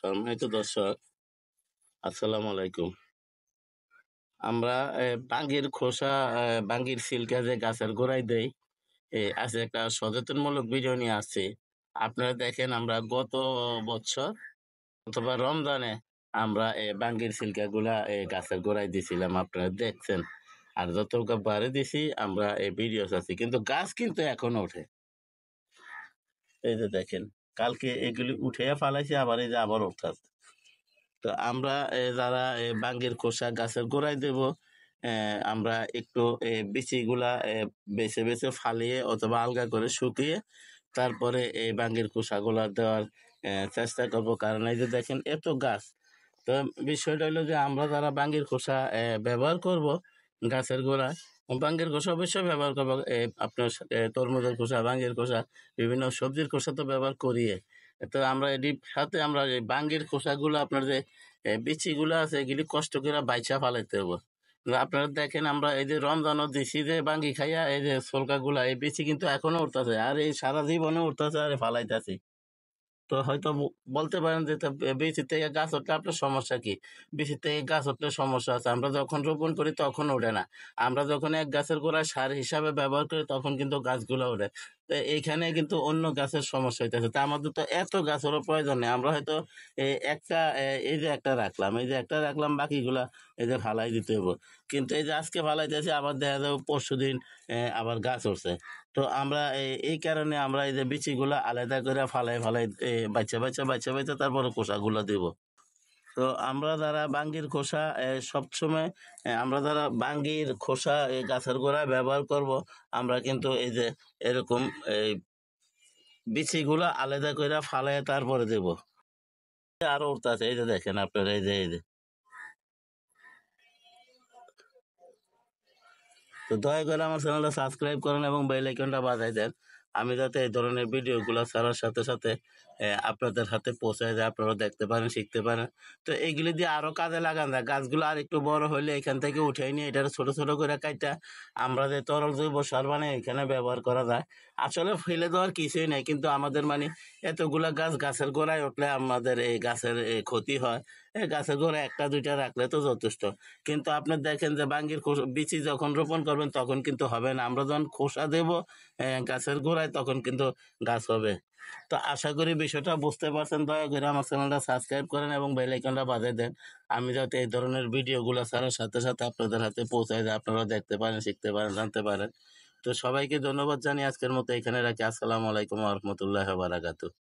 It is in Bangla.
সম্মানিত দর্শক, আসসালামু আলাইকুম। আমরা বাঙ্গির খোসা, বাঙ্গির ছিলকা যে গাছের গোড়ায় দেই, আজ একটা সচেতনমূলক ভিডিও নিয়ে আসছি। আপনারা দেখেন, আমরা গত বছর অথবা রমজানে আমরা বাঙ্গির ছিলকা গুলা গাছের গোড়ায় দিছিলাম, আপনারা দেখছেন। আর যতবারে দিছি আমরা ভিডিও আছি, কিন্তু গাছ কিন্তু এখনো ওঠে। এই যে দেখেন, কালকে এগুলি উঠে ফালাইছি, আবার এই যে আবার উঠতেছে। তো আমরা যারা বাঙ্গির খোসা গাছের গোড়ায় দেব, আমরা একটু বিচিগুলা বেছে বেছে ফালিয়ে অথবা আলগা করে শুকিয়ে তারপরে এই বাঙ্গির খোসাগুলা দেওয়ার চেষ্টা করব। কারণ এই যে দেখেন এত গাছ, তো বিষয়টা হলো যে আমরা যারা বাঙ্গির খোসা ব্যবহার করব গাছের গোড়ায়, বাঙ্গির খোসা অবশ্যই ব্যবহার করবো। আপনার তরমুজের খোসা, বাঙ্গির খোসা, বিভিন্ন সবজির খোসা তো ব্যবহার করিয়ে। তো আমরা এটির সাথে আমরা এই বাঙ্গির খোসাগুলো, আপনার যে বিচিগুলো আছে, এগুলি কষ্ট করে বাইচা ফালাইতে হবে। আপনারা দেখেন, আমরা এই যে রমজানও দিছি যে বাঙ্গি খাইয়া, এই যে ছোলকাগুলা, এই বিচি কিন্তু এখনো উঠতেছে, আর এই সারা জীবনে উঠতেছে আর ফালাইতেছি। তো হয়তো বলতে পারেন যে বীজ থেকে গাছ উঠলে আপনার সমস্যা কি? বীজ থেকে গাছ উঠলে সমস্যা আছে। আমরা যখন রোপণ করি তখন ওঠে না। আমরা যখন এক গাছের গোড়ায় সার হিসাবে ব্যবহার করি তখন কিন্তু গাছগুলো ওঠে। তো এইখানে কিন্তু অন্য গাছের সমস্যা হইতেছে। তা আমাদের তো এত গাছেরও প্রয়োজন নেই। আমরা হয়তো একটা এই যে একটা রাখলাম, এই যে একটা রাখলাম, বাকিগুলা এই যে ফালাই দিতে হইব। কিন্তু এই যে আজকে ফালাইতেছি, আবার দেখা যাবে পরশুদিন আবার গাছ উঠছে। তো আমরা এই কারণে আমরা এই যে বিচিগুলা আলাদা করে ফালাই ফালাই বাচ্চা তারপরে খোসাগুলো দিব। তো আমরা যারা বাঙ্গির খোসা সবসময়, আমরা যারা বাঙ্গির খোসা এই গাছের গোড়ায় ব্যবহার করব, আমরা কিন্তু এই যে এরকম এই বিচিগুলা আলাদা করে ফালাই তারপরে দেব। আরো উঠতেছে, এই যে দেখেন আপনারা, এই যে তো দয়া করে আমার চ্যানেলটা সাবস্ক্রাইব করেন এবং বেল আইকনটা বাজাই দেন, আমি যাতে এই ধরনের ভিডিওগুলো ছাড়ার সাথে সাথে আপনাদের হাতে পৌঁছায় যায়, আপনারা দেখতে পারেন, শিখতে পারেন। তো এইগুলি দিয়ে আরো কাজে লাগান যায়। গাছগুলো আর একটু বড় হলে এখান থেকে উঠে নিয়ে এটা ছোট ছোট করে কাইটা আমরা যে তরল জৈব সার বানাই এখানে ব্যবহার করা যায়। আসলে ফেলে দেওয়ার কিছুই নেই, কিন্তু আমাদের মানে এতগুলা গাছের গোড়ায় উঠলে আমাদের এই গাছের ক্ষতি হয়। এই গাছের গোড়ায় একটা দুইটা রাখলে তো যথেষ্ট। কিন্তু আপনি দেখেন যে বাঙ্গির বিচি যখন রোপণ করবেন তখন কিন্তু হবে না। আমরা যখন খোসা দেব গাছের গোড়ায় তখন কিন্তু গাছ হবে। তো আশা করি বিষয়টা বুঝতে পারছেন। দয়া করে আমার চ্যানেলটা সাবস্ক্রাইব করেন এবং বেল আইকনটা বাজিয়ে দেন, আমি যাতে এই ধরনের ভিডিওগুলো ছাড়ার সাথে সাথে আপনাদের হাতে পৌঁছায় যায়, আপনারা দেখতে পারেন, শিখতে পারেন, জানতে পারেন। তো সবাইকে ধন্যবাদ জানিয়ে আজকের মতো এখানে রাখি। আসসালামু আলাইকুম ওয়া রাহমাতুল্লাহি ওয়া বারাকাতুহু।